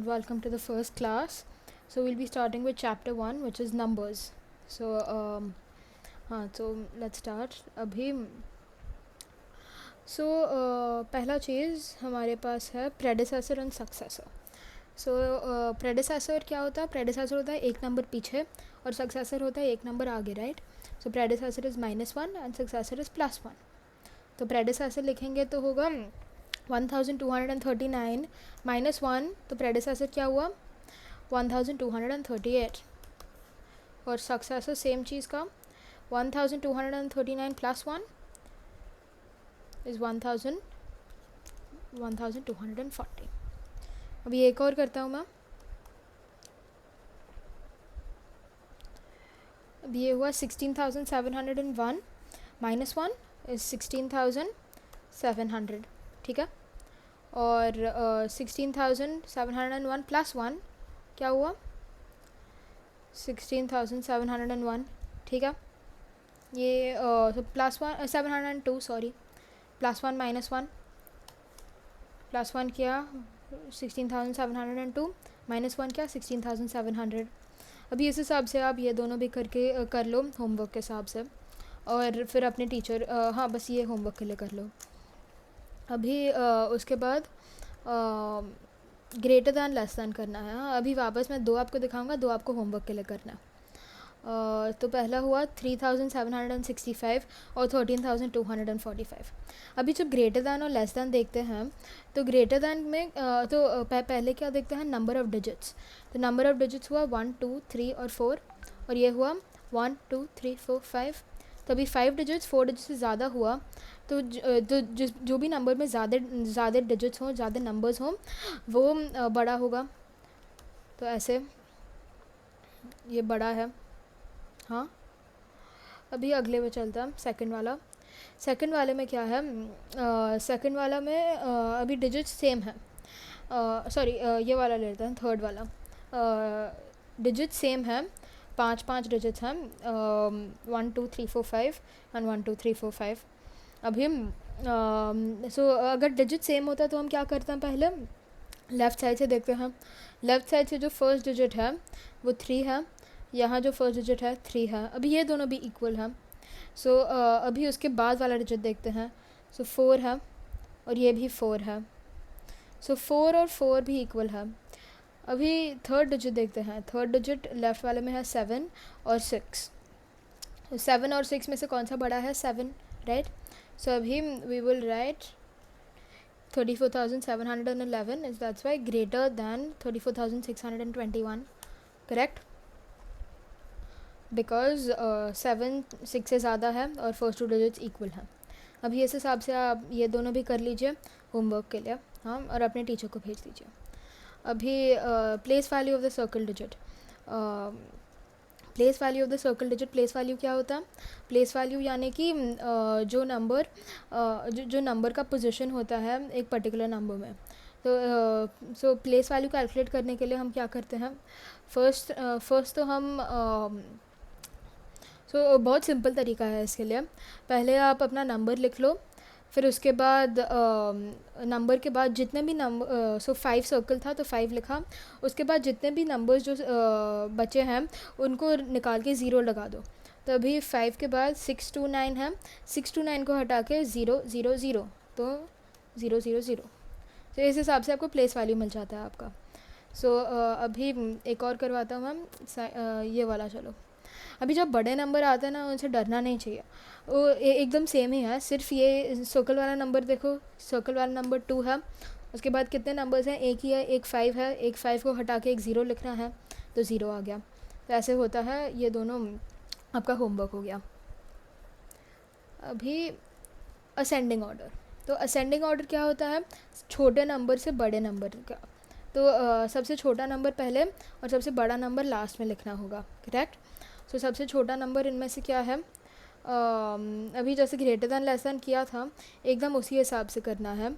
welcome to the first class. So we'll be starting with chapter 1, which is numbers. So let's start. अभी पहला चीज़ हमारे पास है predecessor and successor. predecessor क्या होता है? predecessor होता है एक नंबर पीछे और successor होता है एक नंबर आगे, right? So predecessor is -1 and successor is +1. तो predecessor लिखेंगे तो होगा 1239 -1, तो predecessor क्या हुआ 1238. और successor सेम चीज़ का 1239 + 1 is 1240. अभी एक और करता हूँ मैं. अब ये हुआ 16,701 -1 is 16,700. ठीक है. और 16,701 + 1 क्या हुआ 16,701. ठीक है. ये +1 702 सॉरी +1 -1 +1 क्या 16,702 -1 क्या 16,700. अभी इस हिसाब से आप ये दोनों भी करके कर लो होमवर्क के हिसाब से, और फिर अपने टीचर हाँ बस ये होमवर्क के लिए कर लो. अभी उसके बाद ग्रेटर दैन लेस दैन करना है. अभी वापस मैं 2 आपको दिखाऊंगा, 2 आपको होमवर्क के लिए करना है. तो पहला हुआ 3,765 और 13,245. अभी जब ग्रेटर दैन और लेस दैन देखते हैं तो ग्रेटर दैन में पहले क्या देखते हैं, नंबर ऑफ़ डिजिट्स. तो नंबर ऑफ़ डिजिट्स हुआ 1 2 3 और 4, और ये हुआ 1 2 3 4 5. तो अभी 5 डिजिट्स 4 डिजिट से ज़्यादा हुआ तो जो भी नंबर में ज़्यादा डिजिट्स हों, ज़्यादा नंबर्स हों, वो बड़ा होगा. तो ऐसे ये बड़ा है. हाँ, अभी अगले में चलता है. सेकंड वाले में क्या है, सेकंड वाला में अभी डिजिट्स सेम है. सॉरी ये वाला ले लेते हैं, थर्ड वाला. डिजिट्स सेम है, 5 डिजिट्स हैं, 1 2 3 4 5 एंड 1 2 3 4 5. अभी अगर डिजिट सेम होता है तो हम क्या करते हैं, पहले लेफ़्ट साइड से देखते हैं. लेफ़्ट साइड से जो फर्स्ट डिजिट है वो 3 है, यहाँ जो फर्स्ट डिजिट है 3 है. अभी ये दोनों भी इक्वल हैं. अभी उसके बाद वाला डिजिट देखते हैं. 4 है और ये भी 4 है. 4 और 4 भी इक्वल है. अभी थर्ड डिजिट देखते हैं. थर्ड डिजिट लेफ़्ट वाले में है 7 और 6. 7 और 6 में से कौन सा बड़ा है, 7, राइट. अभी we will write 34,711 is that's why greater than 34,621, correct, because 7 6 से ज़्यादा है और फर्स्ट 2 डिजिट्स इक्वल हैं. अभी इस हिसाब से आप ये दोनों भी कर लीजिए होमवर्क के लिए, हाँ, और अपने टीचर को भेज दीजिए. अभी place value of the circle digit. Place value of the circle digit, place value क्या होता है, प्लेस वैल्यू यानी कि जो नंबर का पोजीशन होता है एक पर्टिकुलर नंबर में. तो प्लेस वैल्यू कैलकुलेट करने के लिए हम क्या करते हैं, फर्स्ट तो हम बहुत सिंपल तरीका है इसके लिए. पहले आप अपना नंबर लिख लो, फिर उसके बाद नंबर के बाद जितने भी नंबर 5 सर्कल था तो 5 लिखा. उसके बाद जितने भी नंबर्स जो बचे हैं उनको निकाल के 0 लगा दो. तो अभी 5 के बाद 6 2 9 है, 6 2 9 को हटा के 0 0 0, तो 0 0 0. तो इस हिसाब से आपको प्लेस वैल्यू मिल जाता है आपका. अभी एक और करवाता हूँ मैम, ये वाला. चलो, अभी जब बड़े नंबर आते हैं ना, उनसे डरना नहीं चाहिए, वो एकदम सेम ही है. सिर्फ ये सर्कल वाला नंबर देखो, सर्कल वाला नंबर 2 है. उसके बाद कितने नंबर्स हैं, एक ही है, एक 5 है. एक 5 को हटा के एक 0 लिखना है तो 0 आ गया. तो ऐसे होता है. ये दोनों आपका होमवर्क हो गया. अभी असेंडिंग ऑर्डर. तो असेंडिंग ऑर्डर क्या होता है, छोटे नंबर से बड़े नंबर का. तो सबसे छोटा नंबर पहले और सबसे बड़ा नंबर लास्ट में लिखना होगा, करेक्ट. सबसे छोटा नंबर इनमें से क्या है, अभी जैसे ग्रेटर दैन लेस दैन किया था एकदम उसी हिसाब से करना है.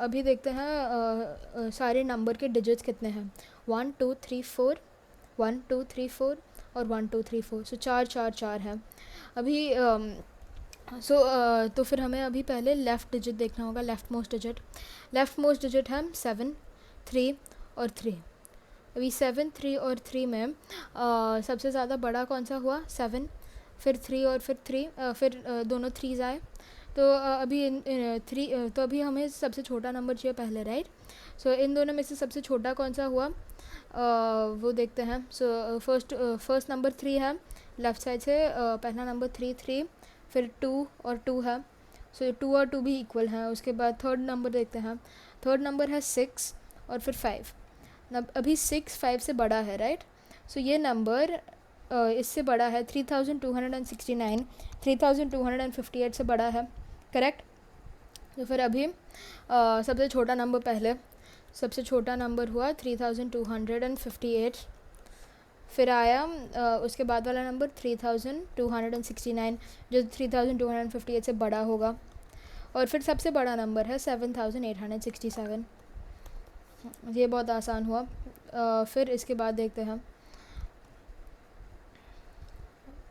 अभी देखते हैं सारे नंबर के डिजिट्स कितने हैं. 1 2 3 4, 1 2 3 4 और 1 2 3 4. 4 4 4 है. अभी तो फिर हमें अभी पहले लेफ़्ट डिजिट देखना होगा, लेफ़्ट मोस्ट डिजिट है 7. 3 और 3। अभी 7, 3 और 3 में सबसे ज़्यादा बड़ा कौन सा हुआ? 7, फिर 3 और फिर 3, फिर दोनों 3s आए। तो अभी तो अभी हमें सबसे छोटा नंबर चाहिए पहले, राइट? सो इन दोनों में से सबसे छोटा कौन सा हुआ वो देखते हैं। सो फर्स्ट नंबर 3 है लेफ़्ट साइड से, पहला नंबर 3, फिर 2 और 2 है। सो 2 और 2 भी इक्वल हैं। उसके बाद थर्ड नंबर देखते हैं। थर्ड नंबर है 6 और फिर 5। अभी 6 5 से बड़ा है, राइट? सो ये नंबर इससे बड़ा है 3269, 3258 से बड़ा है, करेक्ट? तो फिर अभी सबसे छोटा नंबर पहले, सबसे छोटा नंबर हुआ 3258। फिर आया उसके बाद वाला नंबर 3269 जो 3258 से बड़ा होगा। और फिर सबसे बड़ा नंबर है 7867। ये बहुत आसान हुआ। फिर इसके बाद देखते हैं।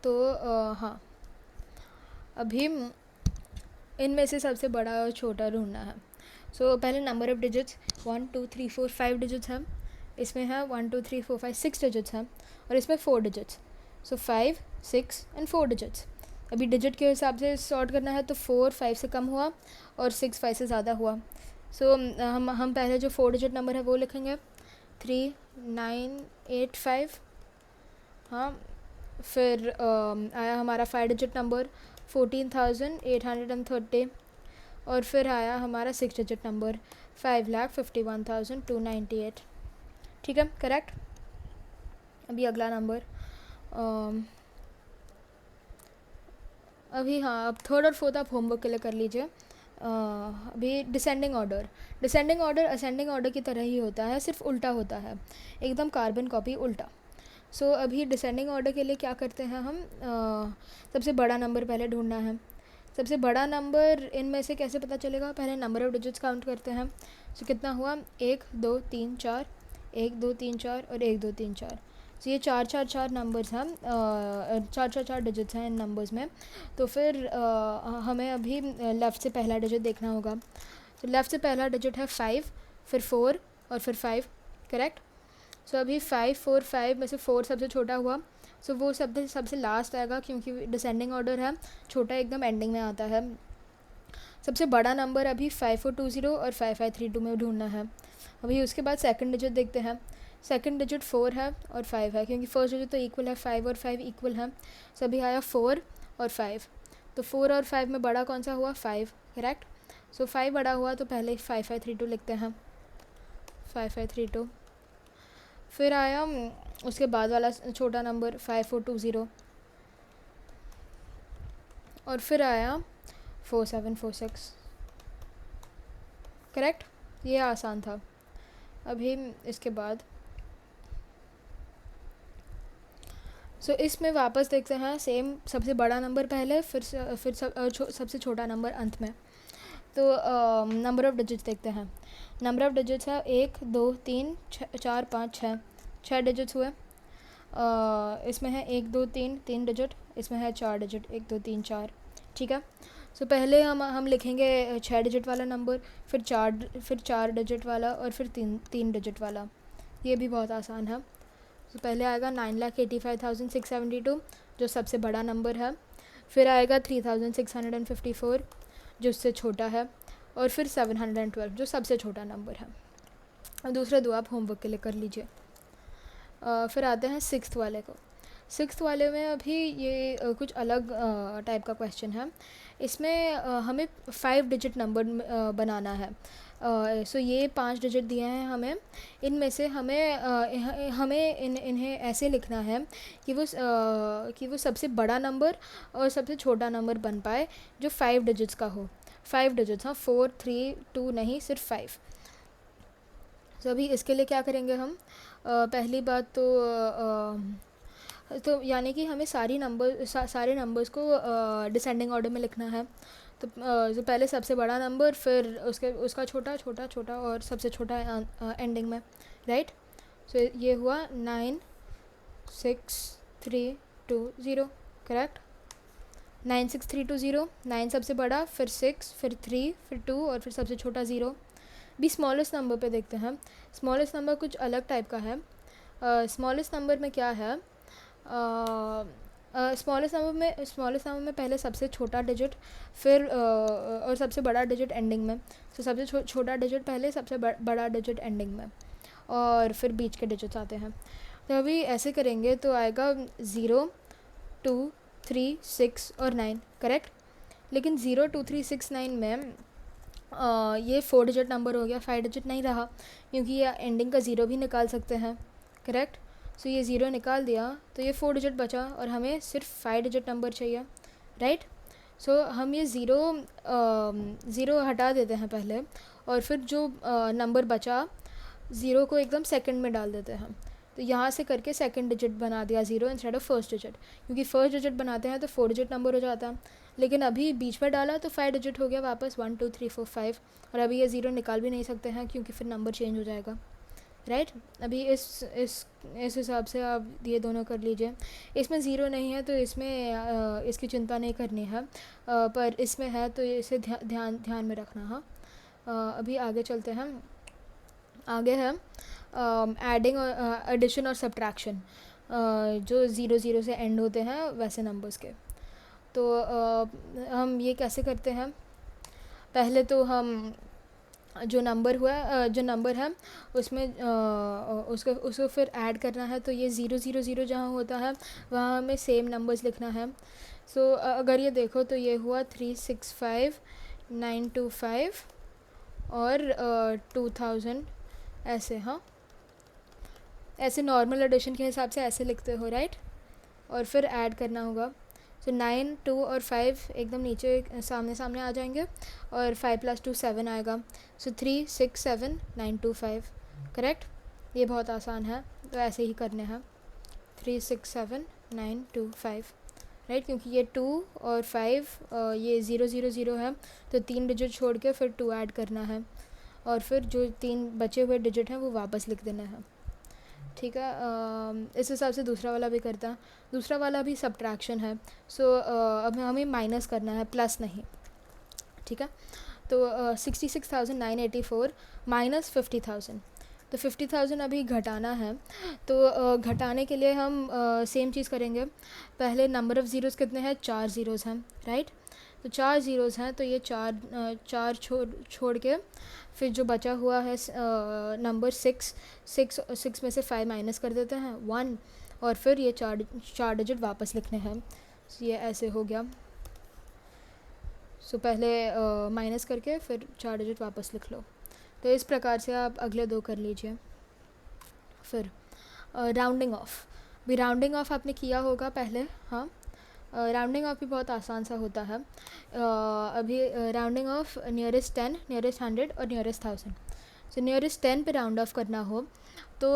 तो हाँ, अभी इनमें से सबसे बड़ा और छोटा ढूंढना है। सो पहले नंबर ऑफ़ डिजिट्स 1 2 3 4 5 डिजिट्स हैं। इसमें है 1 2 3 4 5 6 डिजिट्स हैं और इसमें 4 डिजिट्स। So 5 6 and 4 digits. अभी डिजिट के हिसाब से सॉर्ट करना है तो 4 5 से कम हुआ और 6 5 से ज़्यादा हुआ। सो हम पहले जो 4 डिजिट नंबर है वो लिखेंगे 3985। हाँ, फिर आया हमारा 5 डिजिट नंबर 14,830। और फिर आया हमारा 6 डिजिट नंबर 5,51,298। ठीक है, करेक्ट? अभी अगला नंबर अभी हाँ, अब थर्ड और फोर्थ आप होमवर्क के लिए कर लीजिए। अभी डिसेंडिंग ऑर्डर असेंडिंग ऑर्डर की तरह ही होता है, सिर्फ उल्टा होता है, एकदम कार्बन कॉपी उल्टा। सो अभी डिसेंडिंग ऑर्डर के लिए क्या करते हैं हम, सबसे बड़ा नंबर पहले ढूंढना है। सबसे बड़ा नंबर इनमें से कैसे पता चलेगा? पहले नंबर ऑफ़ डिजिट्स काउंट करते हैं। सो कितना हुआ? 1 2 3 4, 1 2 3 4 और 1 2 3 4। सो ये 4 4 4 नंबर्स हैं, 4 4 4 डिजिट्स हैं इन नंबर्स में। तो फिर हमें अभी लेफ़्ट से पहला डिजिट देखना होगा। तो लेफ़्ट से पहला डिजिट है 5, फिर 4 और फिर 5, करेक्ट? सो अभी 5 4 5 में से 4 सबसे छोटा हुआ। सो वो सबसे लास्ट आएगा क्योंकि डिसेंडिंग ऑर्डर है, छोटा एकदम एंडिंग में आता है। सबसे बड़ा नंबर अभी 5420 और 5532 में ढूंढना है। अभी उसके बाद सेकंड डिजिट देखते हैं। सेकंड डिजिट 4 है और 5 है क्योंकि फर्स्ट डिजिट तो इक्वल है, 5 और 5 इक्वल है। सो अभी आया 4 और 5। तो 4 और 5 में बड़ा कौन सा हुआ? 5, करेक्ट? सो 5 बड़ा हुआ तो पहले 5532 लिखते हैं, 5532। फिर आया उसके बाद वाला छोटा नंबर 5420 और फिर आया 4746, करेक्ट? ये आसान था। अभी इसके बाद इसमें वापस देखते हैं सेम, सबसे बड़ा नंबर पहले, फिर सबसे छोटा नंबर अंत में। तो नंबर ऑफ़ डिजिट्स देखते हैं। नंबर ऑफ़ डिजिट्स है 1 2 3 4 5 6, 6 डिजिट्स हुए। इसमें है 1 2 3 3 डिजिट, इसमें है 4 डिजिट 1 2 3 4, ठीक है? सो पहले हम लिखेंगे 6 डिजिट वाला नंबर, फिर 4 डिजिट वाला और फिर 3 डिजिट वाला। ये भी बहुत आसान है। तो पहले आएगा 9,85,672 जो सबसे बड़ा नंबर है। फिर आएगा 3,654 जो उससे छोटा है। और फिर 712 जो सबसे छोटा नंबर है। और दूसरे दो आप होमवर्क के लिए कर लीजिए। फिर आते हैं सिक्स्थ वाले को। सिक्स्थ वाले में अभी ये कुछ अलग टाइप का क्वेश्चन है। इसमें हमें 5 डिजिट नंबर बनाना है। सो ये 5 डिजिट दिए हैं हमें। इनमें से हमें इन्हें ऐसे लिखना है कि वो सबसे बड़ा नंबर और सबसे छोटा नंबर बन पाए जो 5 डिजिट्स का हो। 5 डिजिट्स, हाँ, 4 3 2 नहीं, सिर्फ 5। सो अभी इसके लिए क्या करेंगे हम? पहली बात तो यानी कि हमें सारे नंबर्स को डिसेंडिंग ऑर्डर में लिखना है। तो पहले सबसे बड़ा नंबर, फिर उसका छोटा छोटा छोटा और सबसे छोटा एंडिंग में, राइट? सो ये हुआ 9 6 3 2 0, करेक्ट? 9 6 3 2 0, 9 सबसे बड़ा, फिर 6, फिर 3, फिर 2 और फिर सबसे छोटा 0। भी स्मॉलेस्ट नंबर पे देखते हैं। स्मॉलेस्ट नंबर कुछ अलग टाइप का है। स्मॉलेस्ट नंबर में क्या है, स्मॉलेस्ट नंबर में पहले सबसे छोटा डिजिट, फिर और सबसे बड़ा डिजिट एंडिंग में। तो सबसे छोटा डिजिट पहले, सबसे बड़ा डिजिट एंडिंग में, और फिर बीच के डिजिट्स आते हैं। तो अभी ऐसे करेंगे तो आएगा 0, 2, 3, 6 और 9, करेक्ट। लेकिन 0, 2, 3, 6, 9 में ये 4 डिजिट नंबर हो गया, 5 डिजिट नहीं रहा, क्योंकि ये एंडिंग का 0 भी निकाल सकते हैं, करेक्ट। सो ये 0 निकाल दिया तो ये 4 डिजिट बचा, और हमें सिर्फ 5 डिजिट नंबर चाहिए, राइट। सो हम ये ज़ीरो हटा देते हैं पहले, और फिर जो नंबर बचा 0 को एकदम सेकंड में डाल देते हैं। तो यहाँ से करके सेकंड डिजिट बना दिया 0 इंस्टेड ऑफ फर्स्ट डिजिट, क्योंकि फर्स्ट डिजिट बनाते हैं तो 4 डिजिट नंबर हो जाता है, लेकिन अभी बीच में डाला तो 5 डिजिट हो गया वापस, 1, 2, 3, 4, 5। और अभी ये 0 निकाल भी नहीं सकते हैं, क्योंकि फिर नंबर चेंज हो जाएगा, राइट। अभी इस हिसाब से आप ये दोनों कर लीजिए। इसमें 0 नहीं है तो इसमें इसकी चिंता नहीं करनी है, पर इसमें है तो इसे ध्यान में रखना। हाँ, अभी आगे चलते हैं। आगे है एडिंग और एडिशन और सब्ट्रैक्शन, जो 0, 0 से एंड होते हैं वैसे नंबर्स के। तो हम ये कैसे करते हैं, पहले तो हम जो नंबर है उसमें उसको फिर ऐड करना है। तो ये 0, 0, 0 जहाँ होता है वहाँ हमें सेम नंबर्स लिखना है। सो अगर ये देखो तो ये हुआ 365, 925 और 2000, ऐसे। हाँ, ऐसे नॉर्मल एडिशन के हिसाब से ऐसे लिखते हो, राइट। और फिर ऐड करना होगा। सो 9, 2 और 5 एकदम नीचे सामने आ जाएंगे, और 5 + 2 7 आएगा। सो 3, 6, 7, 9, 2, 5, करेक्ट। ये बहुत आसान है, तो ऐसे ही करने हैं, 3, 6, 7, 9, 2, 5, राइट। क्योंकि ये 2 और 5 ये 0, 0, 0 है, तो 3 डिजिट छोड़ के फिर 2 ऐड करना है, और फिर जो 3 बचे हुए डिजिट हैं वो वापस लिख देना है, ठीक है। इस हिसाब से दूसरा वाला भी करता है। दूसरा वाला भी सब्ट्रैक्शन है। सो अब हमें माइनस करना है, प्लस नहीं, ठीक है। तो 66,984 माइनस 50,000, तो 50,000 अभी घटाना है। तो घटाने के लिए हम सेम चीज़ करेंगे। पहले नंबर ऑफ़ ज़ीरोज़ कितने हैं, 4 ज़ीरोज़ हैं, राइट। तो 4 ज़ीरोज़ हैं, तो ये चार छोड़ के फिर जो बचा हुआ है नंबर 6 में से 5 माइनस कर देते हैं, 1, और फिर ये चार डिजिट वापस लिखने हैं। ये ऐसे हो गया। सो पहले माइनस करके फिर 4 डिजिट वापस लिख लो। तो इस प्रकार से आप अगले 2 कर लीजिए। फिर राउंडिंग ऑफ, भी राउंडिंग ऑफ आपने किया होगा पहले। हाँ, राउंडिंग ऑफ भी बहुत आसान सा होता है। अभी राउंडिंग ऑफ नियरेस्ट 10, नियरेस्ट 100 और नियरेस्ट 1000। सो नियरेस्ट 10 पे राउंड ऑफ करना हो तो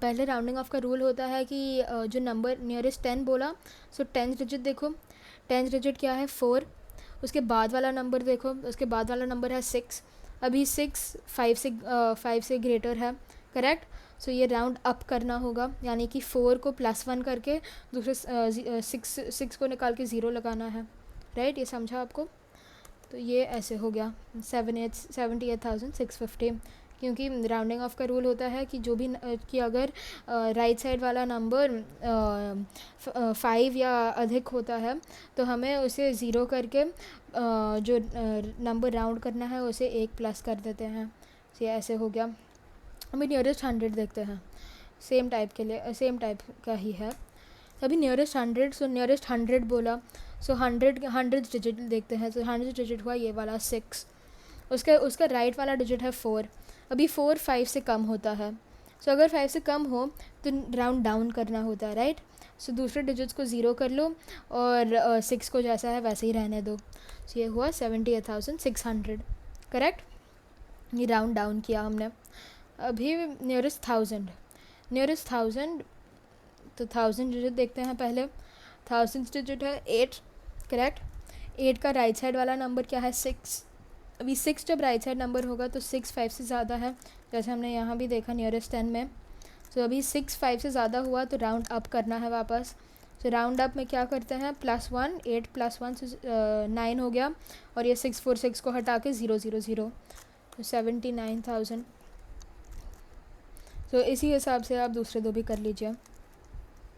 पहले राउंडिंग ऑफ का रूल होता है कि जो नंबर नियरेस्ट 10 बोला, सो 10th डिजिट देखो, 10th डिजिट क्या है, 4। उसके बाद वाला नंबर देखो, उसके बाद वाला नंबर है 6। अभी 6 5 से ग्रेटर है, करेक्ट। सो ये राउंड अप करना होगा, यानी कि 4 को +1 करके दूसरे 6 को निकाल के 0 लगाना है, राइट। ये समझा आपको। तो ये ऐसे हो गया 78,650, क्योंकि राउंडिंग ऑफ का रूल होता है कि जो भी कि अगर राइट साइड वाला नंबर 5 या अधिक होता है तो हमें उसे 0 करके जो नंबर राउंड करना है उसे 1 प्लस कर देते हैं। ये ऐसे हो गया। अभी नियरेस्ट 100 देखते हैं, सेम टाइप का ही है। अभी नियरेस्ट 100, सो नियरेस्ट 100 बोला, सो 100 डिजिट देखते हैं। तो 100 डिजिट हुआ ये वाला 6, उसका राइट वाला डिजिट है 4। अभी 4 5 से कम होता है, सो अगर 5 से कम हो तो राउंड डाउन करना होता है, राइट। सो दूसरे डिजिट्स को 0 कर लो और 6 को जैसा है वैसे ही रहने दो। सो ये हुआ 78,600, करेक्ट। ये राउंड डाउन किया हमने। अभी नियरेस्ट 1000, तो 1000 डिजिट देखते हैं पहले। 1000 डिजिट है 8, करेक्ट। 8 का राइट साइड वाला नंबर क्या है, 6। अभी 6 जब राइट साइड नंबर होगा तो 6 5 से ज़्यादा है, जैसे हमने यहाँ भी देखा नियरेस्ट 10 में। तो अभी 6 5 से ज़्यादा हुआ तो राउंड अप करना है वापस। तो राउंड अप में क्या करते हैं, +1, 8 + 1 से 9 हो गया, और ये 6 4 6 को हटा के 0 0 0, तो 79,000। तो इसी हिसाब से आप दूसरे दो भी कर लीजिए।